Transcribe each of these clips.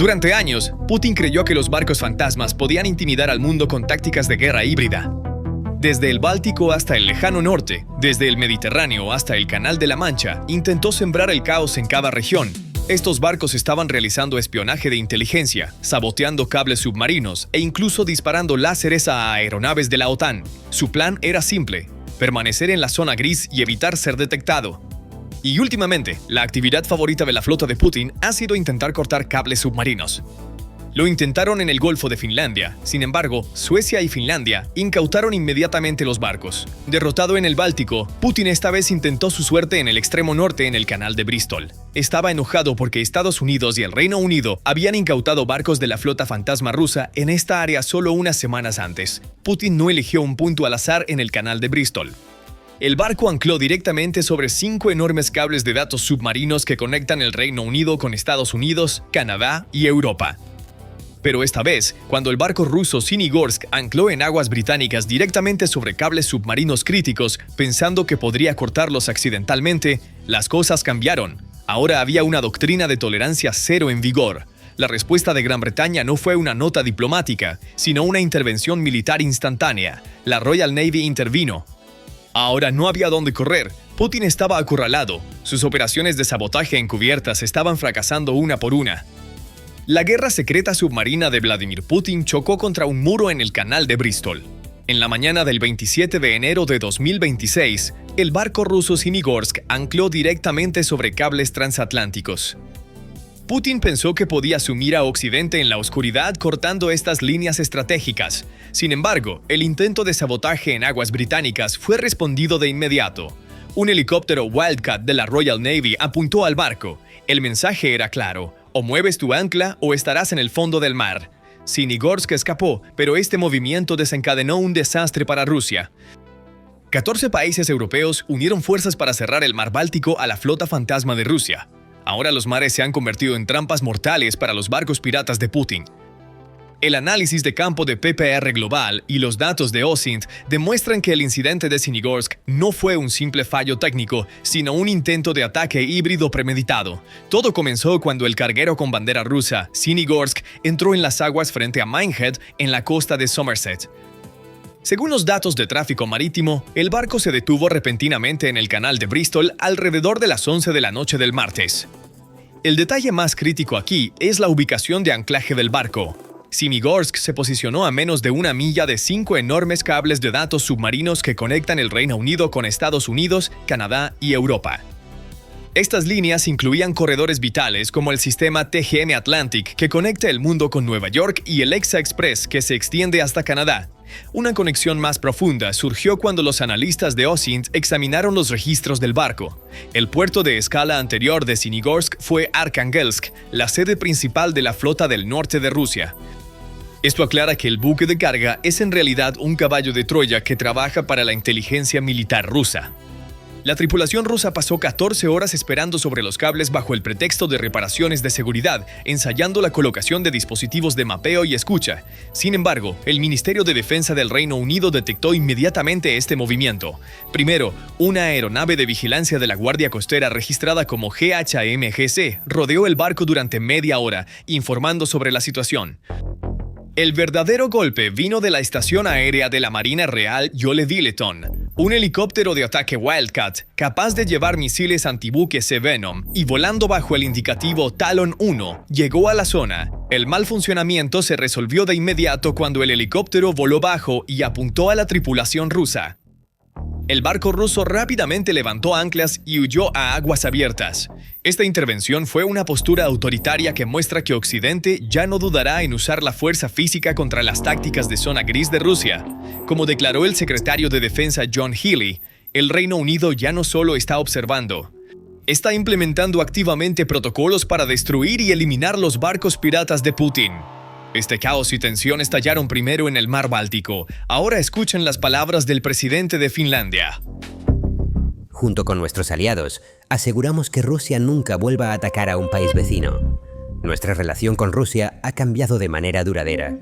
Durante años, Putin creyó que los barcos fantasmas podían intimidar al mundo con tácticas de guerra híbrida. Desde el Báltico hasta el lejano norte, desde el Mediterráneo hasta el Canal de la Mancha, intentó sembrar el caos en cada región. Estos barcos estaban realizando espionaje de inteligencia, saboteando cables submarinos e incluso disparando láseres a aeronaves de la OTAN. Su plan era simple: permanecer en la zona gris y evitar ser detectado. Y últimamente, la actividad favorita de la flota de Putin ha sido intentar cortar cables submarinos. Lo intentaron en el Golfo de Finlandia. Sin embargo, Suecia y Finlandia incautaron inmediatamente los barcos. Derrotado en el Báltico, Putin esta vez intentó su suerte en el extremo norte en el Canal de Bristol. Estaba enojado porque Estados Unidos y el Reino Unido habían incautado barcos de la flota fantasma rusa en esta área solo unas semanas antes. Putin no eligió un punto al azar en el Canal de Bristol. El barco ancló directamente sobre 5 enormes cables de datos submarinos que conectan el Reino Unido con Estados Unidos, Canadá y Europa. Pero esta vez, cuando el barco ruso Sinigorsk ancló en aguas británicas directamente sobre cables submarinos críticos, pensando que podría cortarlos accidentalmente, las cosas cambiaron. Ahora había una doctrina de tolerancia cero en vigor. La respuesta de Gran Bretaña no fue una nota diplomática, sino una intervención militar instantánea. La Royal Navy intervino. Ahora no había dónde correr. Putin estaba acorralado. Sus operaciones de sabotaje encubiertas estaban fracasando una por una. La guerra secreta submarina de Vladimir Putin chocó contra un muro en el Canal de Bristol. En la mañana del 27 de enero de 2026, el barco ruso Sinigorsk ancló directamente sobre cables transatlánticos. Putin pensó que podía sumir a Occidente en la oscuridad cortando estas líneas estratégicas. Sin embargo, el intento de sabotaje en aguas británicas fue respondido de inmediato. Un helicóptero Wildcat de la Royal Navy apuntó al barco. El mensaje era claro: o mueves tu ancla o estarás en el fondo del mar. Sinigorsk escapó, pero este movimiento desencadenó un desastre para Rusia. 14 países europeos unieron fuerzas para cerrar el mar Báltico a la flota fantasma de Rusia. Ahora los mares se han convertido en trampas mortales para los barcos piratas de Putin. El análisis de campo de PPR Global y los datos de OSINT demuestran que el incidente de Sinigorsk no fue un simple fallo técnico, sino un intento de ataque híbrido premeditado. Todo comenzó cuando el carguero con bandera rusa, Sinigorsk, entró en las aguas frente a Minehead, en la costa de Somerset. Según los datos de tráfico marítimo, el barco se detuvo repentinamente en el Canal de Bristol alrededor de las 11 de la noche del martes. El detalle más crítico aquí es la ubicación de anclaje del barco. Sinigorsk se posicionó a menos de 1 milla de 5 enormes cables de datos submarinos que conectan el Reino Unido con Estados Unidos, Canadá y Europa. Estas líneas incluían corredores vitales como el sistema TGM Atlantic, que conecta el mundo con Nueva York, y el EXA Express, que se extiende hasta Canadá. Una conexión más profunda surgió cuando los analistas de OSINT examinaron los registros del barco. El puerto de escala anterior de Sinigorsk fue Arkhangelsk, la sede principal de la flota del norte de Rusia. Esto aclara que el buque de carga es en realidad un caballo de Troya que trabaja para la inteligencia militar rusa. La tripulación rusa pasó 14 horas esperando sobre los cables bajo el pretexto de reparaciones de seguridad, ensayando la colocación de dispositivos de mapeo y escucha. Sin embargo, el Ministerio de Defensa del Reino Unido detectó inmediatamente este movimiento. Primero, una aeronave de vigilancia de la Guardia Costera registrada como GHMGC rodeó el barco durante media hora, informando sobre la situación. El verdadero golpe vino de la estación aérea de la Marina Real Yole Dileton, un helicóptero de ataque Wildcat capaz de llevar misiles antibuque Sea-Venom y volando bajo el indicativo Talon 1, llegó a la zona. El mal funcionamiento se resolvió de inmediato cuando el helicóptero voló bajo y apuntó a la tripulación rusa. El barco ruso rápidamente levantó anclas y huyó a aguas abiertas. Esta intervención fue una postura autoritaria que muestra que Occidente ya no dudará en usar la fuerza física contra las tácticas de zona gris de Rusia. Como declaró el secretario de Defensa John Healey, el Reino Unido ya no solo está observando, está implementando activamente protocolos para destruir y eliminar los barcos piratas de Putin. Este caos y tensión estallaron primero en el mar Báltico. Ahora escuchen las palabras del presidente de Finlandia. Junto con nuestros aliados, aseguramos que Rusia nunca vuelva a atacar a un país vecino. Nuestra relación con Rusia ha cambiado de manera duradera.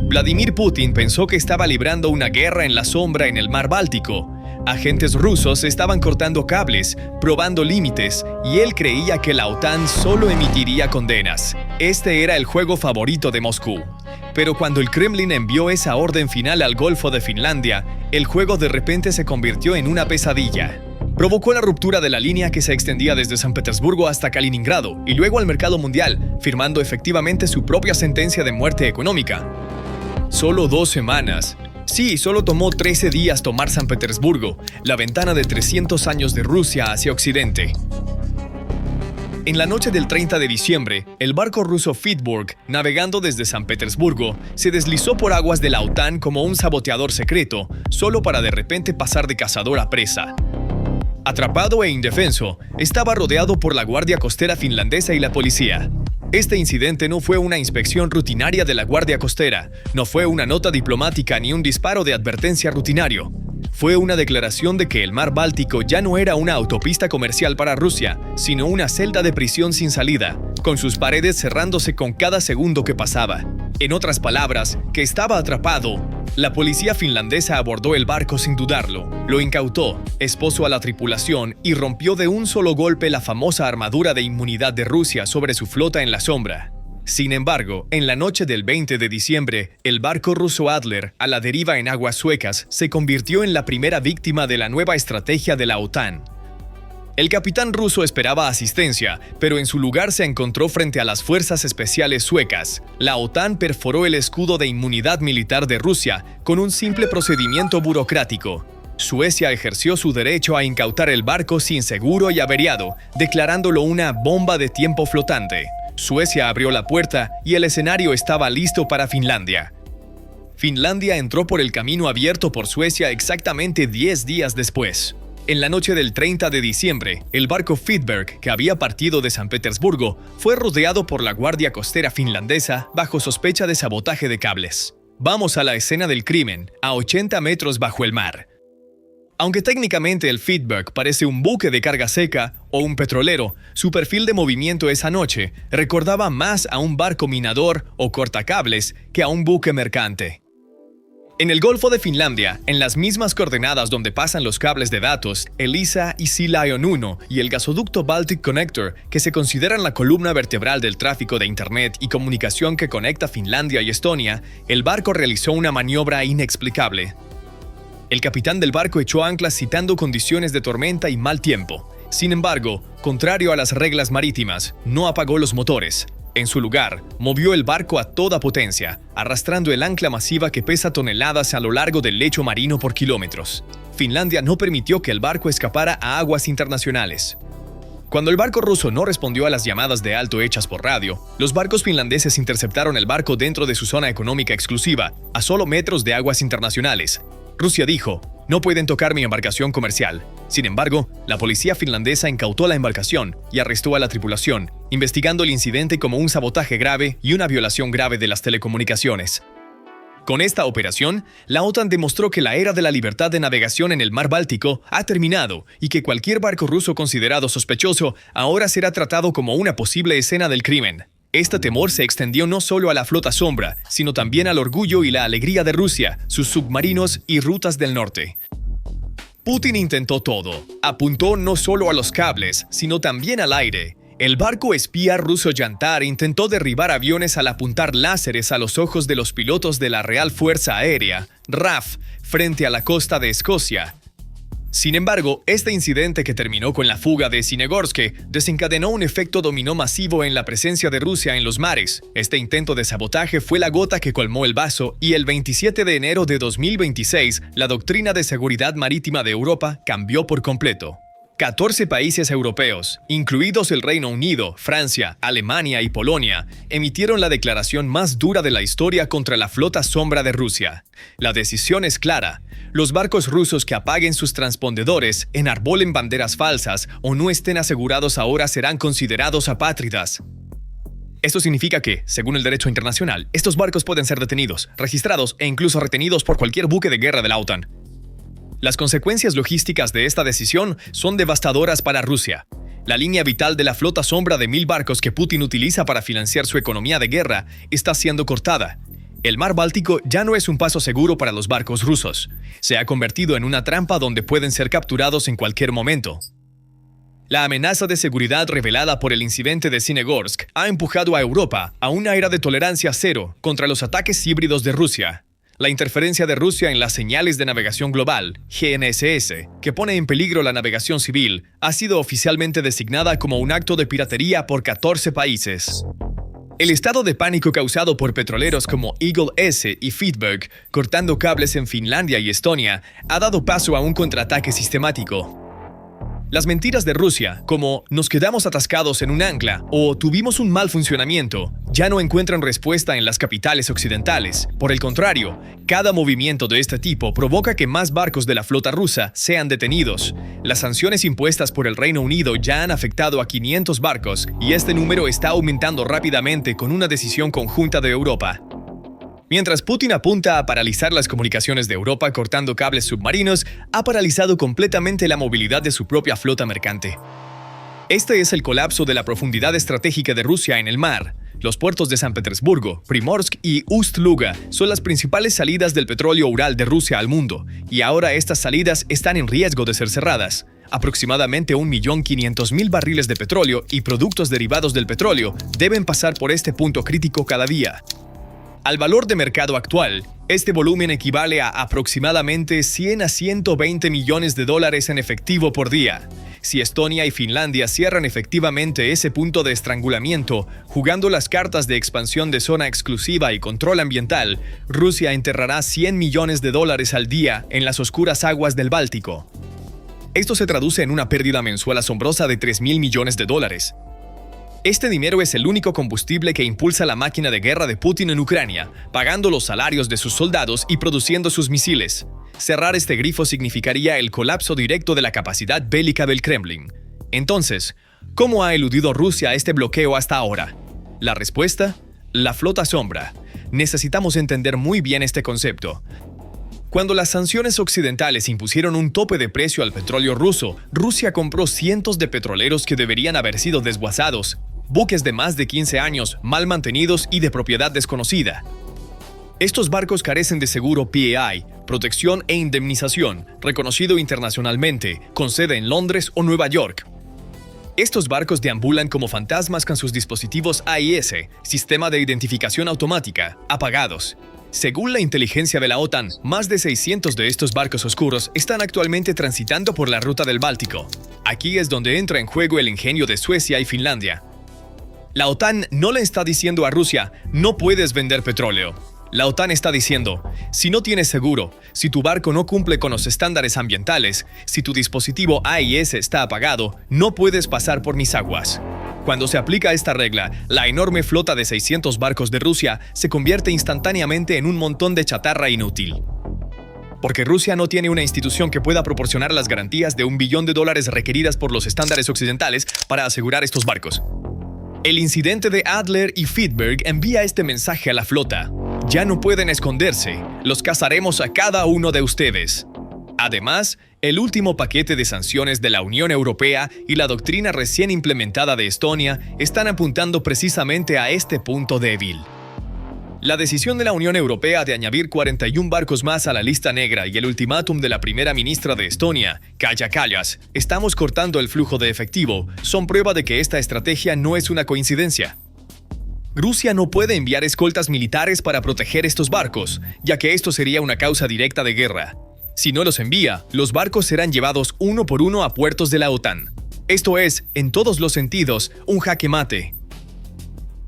Vladimir Putin pensó que estaba librando una guerra en la sombra en el mar Báltico. Agentes rusos estaban cortando cables, probando límites, y él creía que la OTAN solo emitiría condenas. Este era el juego favorito de Moscú. Pero cuando el Kremlin envió esa orden final al Golfo de Finlandia, el juego de repente se convirtió en una pesadilla. Provocó la ruptura de la línea que se extendía desde San Petersburgo hasta Kaliningrado y luego al mercado mundial, firmando efectivamente su propia sentencia de muerte económica. Solo 2 semanas. Sí, solo tomó 13 días tomar San Petersburgo, la ventana de 300 años de Rusia hacia Occidente. En la noche del 30 de diciembre, el barco ruso Fitburg, navegando desde San Petersburgo, se deslizó por aguas de la OTAN como un saboteador secreto, solo para de repente pasar de cazador a presa. Atrapado e indefenso, estaba rodeado por la Guardia Costera finlandesa y la policía. Este incidente no fue una inspección rutinaria de la Guardia Costera, no fue una nota diplomática ni un disparo de advertencia rutinario. Fue una declaración de que el mar Báltico ya no era una autopista comercial para Rusia, sino una celda de prisión sin salida, con sus paredes cerrándose con cada segundo que pasaba. En otras palabras, que estaba atrapado. La policía finlandesa abordó el barco sin dudarlo, lo incautó, esposó a la tripulación y rompió de un solo golpe la famosa armadura de inmunidad de Rusia sobre su flota en la sombra. Sin embargo, en la noche del 20 de diciembre, el barco ruso Adler, a la deriva en aguas suecas, se convirtió en la primera víctima de la nueva estrategia de la OTAN. El capitán ruso esperaba asistencia, pero en su lugar se encontró frente a las fuerzas especiales suecas. La OTAN perforó el escudo de inmunidad militar de Rusia con un simple procedimiento burocrático. Suecia ejerció su derecho a incautar el barco sin seguro y averiado, declarándolo una bomba de tiempo flotante. Suecia abrió la puerta y el escenario estaba listo para Finlandia. Finlandia entró por el camino abierto por Suecia exactamente 10 días después. En la noche del 30 de diciembre, el barco Fitberg, que había partido de San Petersburgo, fue rodeado por la Guardia Costera finlandesa bajo sospecha de sabotaje de cables. Vamos a la escena del crimen, a 80 metros bajo el mar. Aunque técnicamente el Fitberg parece un buque de carga seca o un petrolero, su perfil de movimiento esa noche recordaba más a un barco minador o cortacables que a un buque mercante. En el Golfo de Finlandia, en las mismas coordenadas donde pasan los cables de datos, Elisa y Sea Lion 1 y el gasoducto Baltic Connector, que se consideran la columna vertebral del tráfico de Internet y comunicación que conecta Finlandia y Estonia, el barco realizó una maniobra inexplicable. El capitán del barco echó anclas citando condiciones de tormenta y mal tiempo. Sin embargo, contrario a las reglas marítimas, no apagó los motores. En su lugar, movió el barco a toda potencia, arrastrando el ancla masiva que pesa toneladas a lo largo del lecho marino por kilómetros. Finlandia no permitió que el barco escapara a aguas internacionales. Cuando el barco ruso no respondió a las llamadas de alto hechas por radio, los barcos finlandeses interceptaron el barco dentro de su zona económica exclusiva, a solo metros de aguas internacionales. Rusia dijo: "No pueden tocar mi embarcación comercial". Sin embargo, la policía finlandesa incautó la embarcación y arrestó a la tripulación, investigando el incidente como un sabotaje grave y una violación grave de las telecomunicaciones. Con esta operación, la OTAN demostró que la era de la libertad de navegación en el mar Báltico ha terminado y que cualquier barco ruso considerado sospechoso ahora será tratado como una posible escena del crimen. Este temor se extendió no solo a la flota sombra, sino también al orgullo y la alegría de Rusia, sus submarinos y rutas del norte. Putin intentó todo. Apuntó no solo a los cables, sino también al aire. El barco espía ruso Yantar intentó derribar aviones al apuntar láseres a los ojos de los pilotos de la Real Fuerza Aérea, RAF, frente a la costa de Escocia. Sin embargo, este incidente que terminó con la fuga de Sinegorsk desencadenó un efecto dominó masivo en la presencia de Rusia en los mares. Este intento de sabotaje fue la gota que colmó el vaso y el 27 de enero de 2026, la doctrina de seguridad marítima de Europa cambió por completo. 14 países europeos, incluidos el Reino Unido, Francia, Alemania y Polonia, emitieron la declaración más dura de la historia contra la flota sombra de Rusia. La decisión es clara. Los barcos rusos que apaguen sus transpondedores, enarbolen banderas falsas o no estén asegurados ahora serán considerados apátridas. Esto significa que, según el derecho internacional, estos barcos pueden ser detenidos, registrados e incluso retenidos por cualquier buque de guerra de la OTAN. Las consecuencias logísticas de esta decisión son devastadoras para Rusia. La línea vital de la flota sombra de 1000 barcos que Putin utiliza para financiar su economía de guerra está siendo cortada. El mar Báltico ya no es un paso seguro para los barcos rusos. Se ha convertido en una trampa donde pueden ser capturados en cualquier momento. La amenaza de seguridad revelada por el incidente de Sinegorsk ha empujado a Europa a una era de tolerancia cero contra los ataques híbridos de Rusia. La interferencia de Rusia en las señales de navegación global, GNSS, que pone en peligro la navegación civil, ha sido oficialmente designada como un acto de piratería por 14 países. El estado de pánico causado por petroleros como Eagle S y Fitberg, cortando cables en Finlandia y Estonia, ha dado paso a un contraataque sistemático. Las mentiras de Rusia, como «nos quedamos atascados en un ancla» o «tuvimos un mal funcionamiento», ya no encuentran respuesta en las capitales occidentales. Por el contrario, cada movimiento de este tipo provoca que más barcos de la flota rusa sean detenidos. Las sanciones impuestas por el Reino Unido ya han afectado a 500 barcos y este número está aumentando rápidamente con una decisión conjunta de Europa. Mientras Putin apunta a paralizar las comunicaciones de Europa cortando cables submarinos, ha paralizado completamente la movilidad de su propia flota mercante. Este es el colapso de la profundidad estratégica de Rusia en el mar. Los puertos de San Petersburgo, Primorsk y Ust-Luga son las principales salidas del petróleo Ural de Rusia al mundo, y ahora estas salidas están en riesgo de ser cerradas. Aproximadamente 1.500.000 barriles de petróleo y productos derivados del petróleo deben pasar por este punto crítico cada día. Al valor de mercado actual, este volumen equivale a aproximadamente 100 a 120 millones de dólares en efectivo por día. Si Estonia y Finlandia cierran efectivamente ese punto de estrangulamiento, jugando las cartas de expansión de zona exclusiva y control ambiental, Rusia enterrará 100 millones de dólares al día en las oscuras aguas del Báltico. Esto se traduce en una pérdida mensual asombrosa de 3.000 millones de dólares. Este dinero es el único combustible que impulsa la máquina de guerra de Putin en Ucrania, pagando los salarios de sus soldados y produciendo sus misiles. Cerrar este grifo significaría el colapso directo de la capacidad bélica del Kremlin. Entonces, ¿cómo ha eludido Rusia este bloqueo hasta ahora? La respuesta: la flota sombra. Necesitamos entender muy bien este concepto. Cuando las sanciones occidentales impusieron un tope de precio al petróleo ruso, Rusia compró cientos de petroleros que deberían haber sido desguazados, buques de más de 15 años, mal mantenidos y de propiedad desconocida. Estos barcos carecen de seguro PEI, protección e indemnización, reconocido internacionalmente, con sede en Londres o Nueva York. Estos barcos deambulan como fantasmas con sus dispositivos AIS, Sistema de Identificación Automática, apagados. Según la inteligencia de la OTAN, más de 600 de estos barcos oscuros están actualmente transitando por la ruta del Báltico. Aquí es donde entra en juego el ingenio de Suecia y Finlandia. La OTAN no le está diciendo a Rusia, no puedes vender petróleo. La OTAN está diciendo, si no tienes seguro, si tu barco no cumple con los estándares ambientales, si tu dispositivo AIS está apagado, no puedes pasar por mis aguas. Cuando se aplica esta regla, la enorme flota de 600 barcos de Rusia se convierte instantáneamente en un montón de chatarra inútil. Porque Rusia no tiene una institución que pueda proporcionar las garantías de $1 billón requeridas por los estándares occidentales para asegurar estos barcos. El incidente de Adler y Fitberg envía este mensaje a la flota. Ya no pueden esconderse, los cazaremos a cada uno de ustedes. Además, el último paquete de sanciones de la Unión Europea y la doctrina recién implementada de Estonia están apuntando precisamente a este punto débil. La decisión de la Unión Europea de añadir 41 barcos más a la lista negra y el ultimátum de la primera ministra de Estonia, Kaja Kallas, estamos cortando el flujo de efectivo, son prueba de que esta estrategia no es una coincidencia. Rusia no puede enviar escoltas militares para proteger estos barcos, ya que esto sería una causa directa de guerra. Si no los envía, los barcos serán llevados uno por uno a puertos de la OTAN. Esto es, en todos los sentidos, un jaque mate.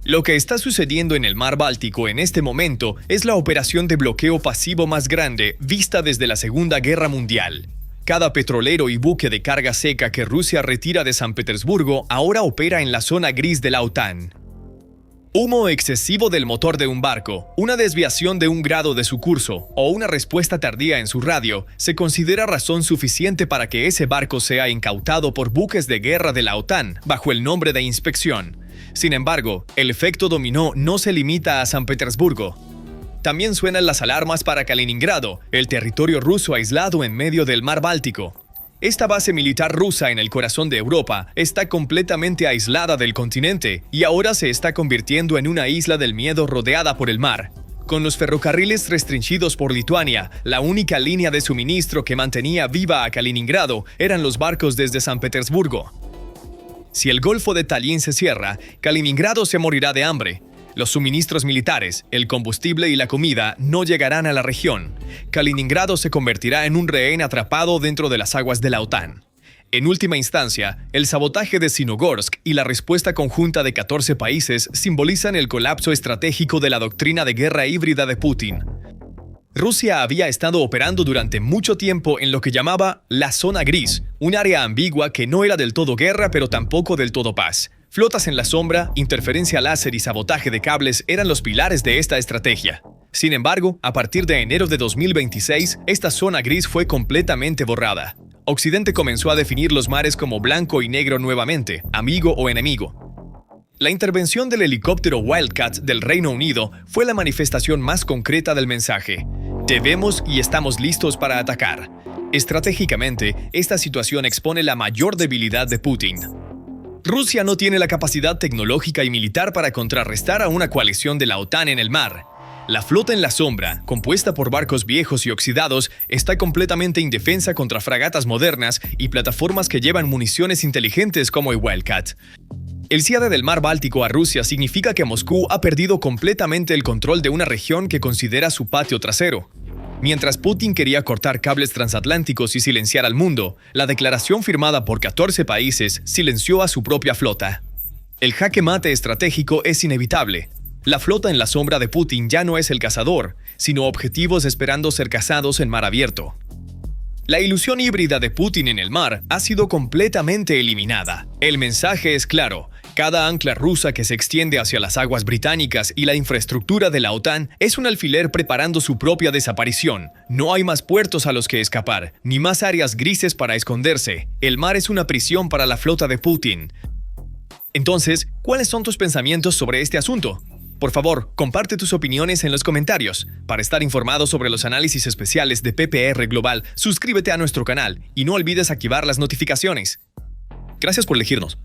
Lo que está sucediendo en el mar Báltico en este momento es la operación de bloqueo pasivo más grande vista desde la Segunda Guerra Mundial. Cada petrolero y buque de carga seca que Rusia retira de San Petersburgo ahora opera en la zona gris de la OTAN. Humo excesivo del motor de un barco, una desviación de 1 grado de su curso o una respuesta tardía en su radio se considera razón suficiente para que ese barco sea incautado por buques de guerra de la OTAN bajo el nombre de inspección. Sin embargo, el efecto dominó no se limita a San Petersburgo. También suenan las alarmas para Kaliningrado, el territorio ruso aislado en medio del mar Báltico. Esta base militar rusa en el corazón de Europa está completamente aislada del continente y ahora se está convirtiendo en una isla del miedo rodeada por el mar. Con los ferrocarriles restringidos por Lituania, la única línea de suministro que mantenía viva a Kaliningrado eran los barcos desde San Petersburgo. Si el Golfo de Tallin se cierra, Kaliningrado se morirá de hambre. Los suministros militares, el combustible y la comida no llegarán a la región. Kaliningrado se convertirá en un rehén atrapado dentro de las aguas de la OTAN. En última instancia, el sabotaje de Sinogorsk y la respuesta conjunta de 14 países simbolizan el colapso estratégico de la doctrina de guerra híbrida de Putin. Rusia había estado operando durante mucho tiempo en lo que llamaba la zona gris, un área ambigua que no era del todo guerra pero tampoco del todo paz. Flotas en la sombra, interferencia láser y sabotaje de cables eran los pilares de esta estrategia. Sin embargo, a partir de enero de 2026, esta zona gris fue completamente borrada. Occidente comenzó a definir los mares como blanco y negro nuevamente, amigo o enemigo. La intervención del helicóptero Wildcat del Reino Unido fue la manifestación más concreta del mensaje. Debemos y estamos listos para atacar. Estratégicamente, esta situación expone la mayor debilidad de Putin. Rusia no tiene la capacidad tecnológica y militar para contrarrestar a una coalición de la OTAN en el mar. La flota en la sombra, compuesta por barcos viejos y oxidados, está completamente indefensa contra fragatas modernas y plataformas que llevan municiones inteligentes como el Wildcat. El cierre del mar Báltico a Rusia significa que Moscú ha perdido completamente el control de una región que considera su patio trasero. Mientras Putin quería cortar cables transatlánticos y silenciar al mundo, la declaración firmada por 14 países silenció a su propia flota. El jaque mate estratégico es inevitable. La flota en la sombra de Putin ya no es el cazador, sino objetivos esperando ser cazados en mar abierto. La ilusión híbrida de Putin en el mar ha sido completamente eliminada. El mensaje es claro. Cada ancla rusa que se extiende hacia las aguas británicas y la infraestructura de la OTAN es un alfiler preparando su propia desaparición. No hay más puertos a los que escapar, ni más áreas grises para esconderse. El mar es una prisión para la flota de Putin. Entonces, ¿cuáles son tus pensamientos sobre este asunto? Por favor, comparte tus opiniones en los comentarios. Para estar informado sobre los análisis especiales de PPR Global, suscríbete a nuestro canal y no olvides activar las notificaciones. Gracias por elegirnos.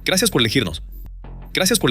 Gracias por elegirnos. Gracias por